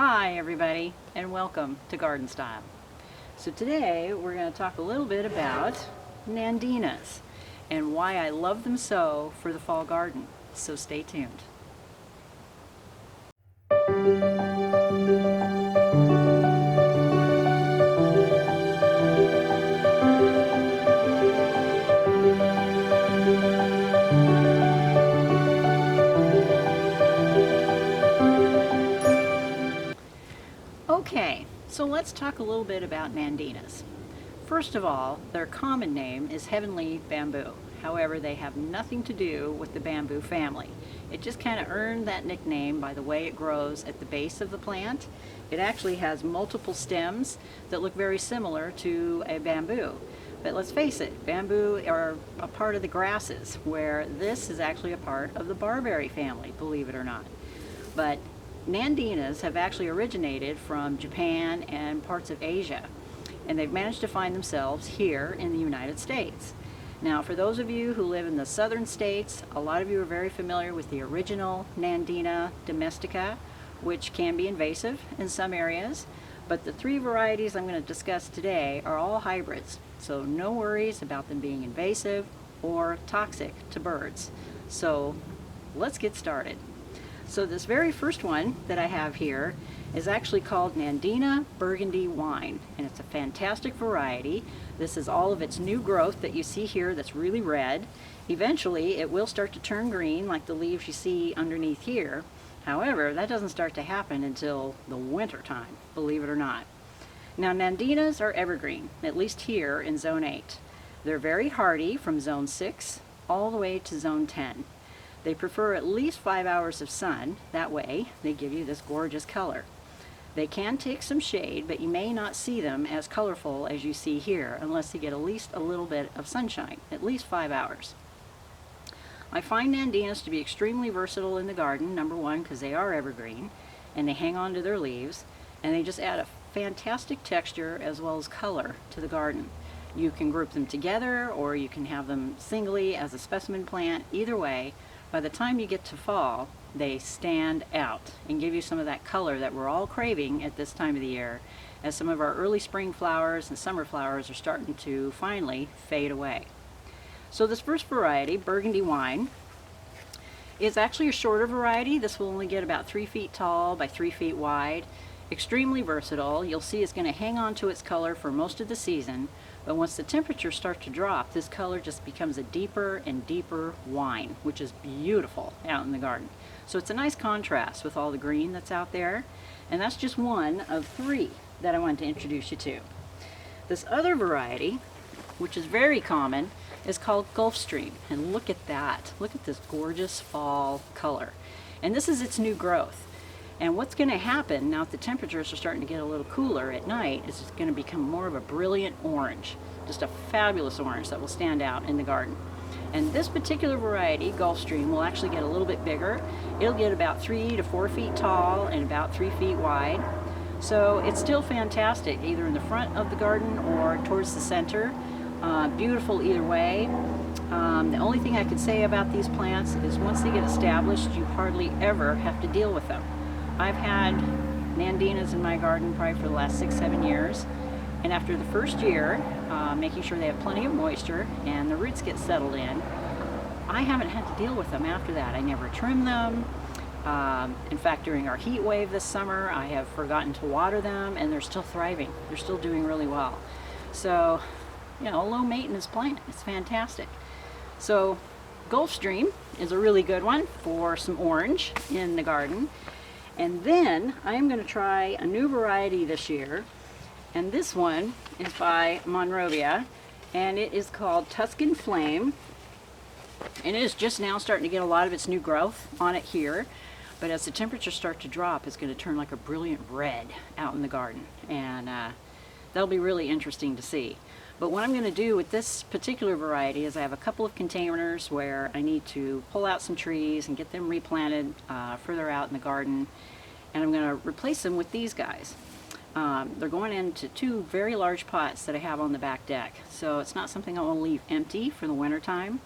Hi everybody, and welcome to Garden Style. So today we're going to talk a little bit about Nandinas and why I love them so for the fall garden. So stay tuned. Okay, so let's talk a little bit about Nandinas. First of all, their common name is heavenly bamboo. However, they have nothing to do with the bamboo family. It just kind of earned that nickname by the way it grows at the base of the plant. It actually has multiple stems that look very similar to a bamboo. But let's face it, bamboo are a part of the grasses, where this is actually a part of the barberry family, believe it or not. But Nandinas have actually originated from Japan and parts of Asia, and they've managed to find themselves here in the United States. Now, for those of you who live in the southern states, a lot of you are very familiar with the original Nandina domestica, which can be invasive in some areas, but the three varieties I'm going to discuss today are all hybrids, so no worries about them being invasive or toxic to birds. So let's get started. So this very first one that I have here is actually called Nandina Burgundy Wine, and it's a fantastic variety. This is all of its new growth that you see here that's really red. Eventually it will start to turn green like the leaves you see underneath here. However, that doesn't start to happen until the winter time, believe it or not. Now, Nandinas are evergreen, at least here in Zone 8. They're very hardy from Zone 6 all the way to Zone 10. They prefer at least 5 hours of sun. That way they give you this gorgeous color. They can take some shade, but you may not see them as colorful as you see here unless you get at least a little bit of sunshine, at least 5 hours. I find Nandinas to be extremely versatile in the garden, number one, because they are evergreen and they hang on to their leaves, and they just add a fantastic texture as well as color to the garden. You can group them together or you can have them singly as a specimen plant. Either way, by the time you get to fall, they stand out and give you some of that color that we're all craving at this time of the year, as some of our early spring flowers and summer flowers are starting to finally fade away. So this first variety, Burgundy Wine, is actually a shorter variety. This will only get about 3 feet tall by 3 feet wide. Extremely versatile. You'll see it's going to hang on to its color for most of the season, but once the temperatures start to drop, this color just becomes a deeper and deeper wine, which is beautiful out in the garden. So it's a nice contrast with all the green that's out there, and that's just one of 3 that I wanted to introduce you to. This other variety, which is very common, is called Gulfstream, and look at that. Look at this gorgeous fall color. And this is its new growth. And what's going to happen now that the temperatures are starting to get a little cooler at night is it's going to become more of a brilliant orange, just a fabulous orange that will stand out in the garden. And this particular variety, Gulfstream, will actually get a little bit bigger. It'll get about 3 to 4 feet tall and about 3 feet wide. So it's still fantastic, either in the front of the garden or towards the center. Beautiful either way. The only thing I could say about these plants is once they get established, you hardly ever have to deal with them. I've had Nandinas in my garden probably for the last 6-7 years, and after the first year, making sure they have plenty of moisture and the roots get settled in, I haven't had to deal with them after that. I never trim them. In fact, during our heat wave this summer, I have forgotten to water them, and they're still thriving. They're still doing really well. So, you know, low maintenance plant. It's fantastic. So Gulfstream is a really good one for some orange in the garden. And then I'm going to try a new variety this year, and this one is by Monrovia, and it is called Tuscan Flame, and it is just now starting to get a lot of its new growth on it here, but as the temperatures start to drop, it's going to turn like a brilliant red out in the garden, and that'll be really interesting to see. But what I'm going to do with this particular variety is I have a couple of containers where I need to pull out some trees and get them replanted further out in the garden, and I'm going to replace them with these guys. They're going into 2 very large pots that I have on the back deck, so it's not something I want to leave empty for the winter time.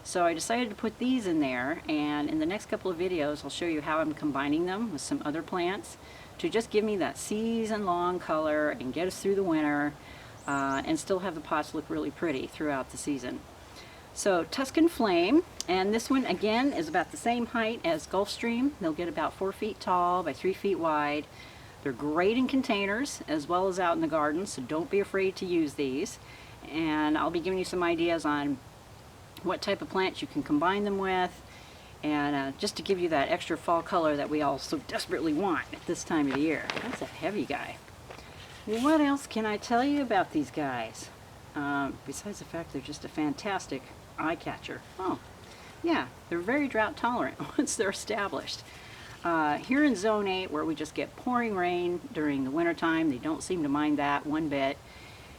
So I decided to put these in there, and in the next couple of videos I'll show you how I'm combining them with some other plants to just give me that season-long color and get us through the winter and still have the pots look really pretty throughout the season. So Tuscan Flame, and this one again is about the same height as Gulfstream. They'll get about 4 feet tall by 3 feet wide. They're great in containers as well as out in the garden, so don't be afraid to use these. And I'll be giving you some ideas on what type of plants you can combine them with, and just to give you that extra fall color that we all so desperately want at this time of the year. That's a heavy guy. What else can I tell you about these guys? Besides the fact they're just a fantastic eye catcher. Oh, yeah, they're very drought tolerant once they're established. Here in Zone 8, where we just get pouring rain during the wintertime, they don't seem to mind that one bit.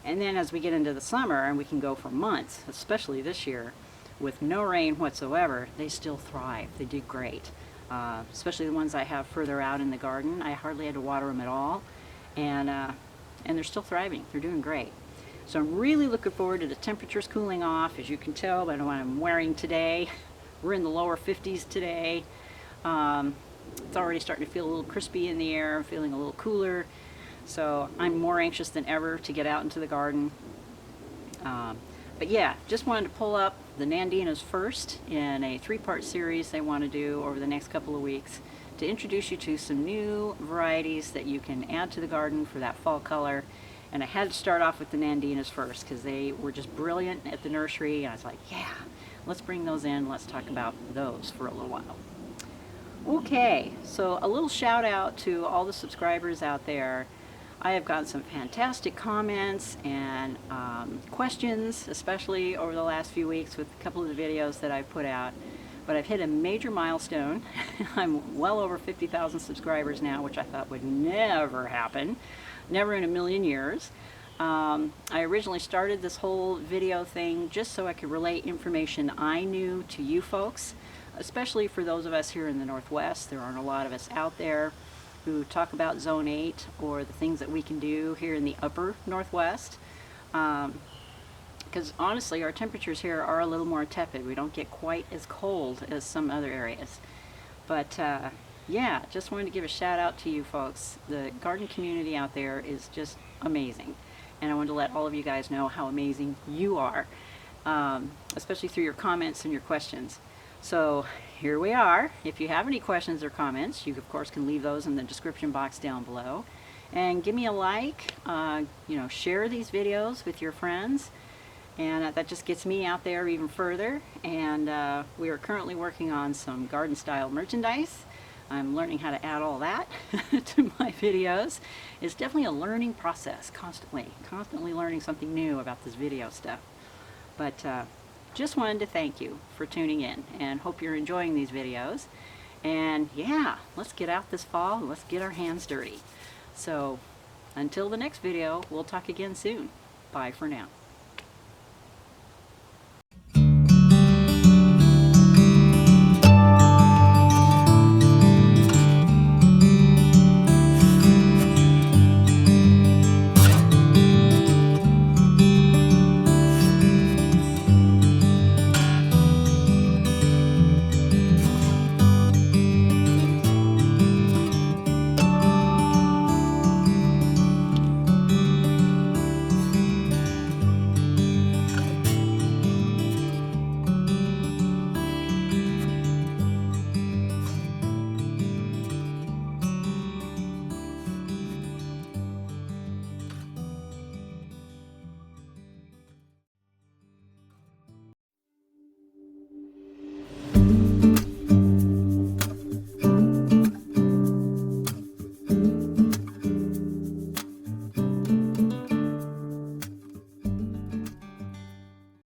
And then as we get into the summer, and we can go for months, especially this year, with no rain whatsoever, they still thrive. They do great. Especially the ones I have further out in the garden. I hardly had to water them at all. And they're still thriving. They're doing great. So I'm really looking forward to the temperatures cooling off. As you can tell by what I'm wearing today, we're in the lower 50s today. It's already starting to feel a little crispy in the air. I'm feeling a little cooler. So I'm more anxious than ever to get out into the garden. But yeah, just wanted to pull up the Nandinas first in a 3-part series they want to do over the next couple of weeks to introduce you to some new varieties that you can add to the garden for that fall color. And I had to start off with the Nandinas first because they were just brilliant at the nursery, and I was like, yeah, let's bring those in. Let's talk about those for a little while. Okay, so a little shout out to all the subscribers out there. I have gotten some fantastic comments and questions, especially over the last few weeks with a couple of the videos that I've put out. But I've hit a major milestone. I'm well over 50,000 subscribers now, which I thought would never happen. Never in a million years. I originally started this whole video thing just so I could relate information I knew to you folks, especially for those of us here in the Northwest. There aren't a lot of us out there who talk about Zone 8 or the things that we can do here in the upper Northwest. Because honestly, our temperatures here are a little more tepid. We don't get quite as cold as some other areas. But yeah, just wanted to give a shout out to you folks. The garden community out there is just amazing. And I wanted to let all of you guys know how amazing you are, especially through your comments and your questions. So here we are. If you have any questions or comments, you of course can leave those in the description box down below. And give me a like, share these videos with your friends. And that just gets me out there even further. And we are currently working on some garden style merchandise. I'm learning how to add all that to my videos. It's definitely a learning process, constantly learning something new about this video stuff. But just wanted to thank you for tuning in and hope you're enjoying these videos. And yeah, let's get out this fall and let's get our hands dirty. So until the next video, we'll talk again soon. Bye for now.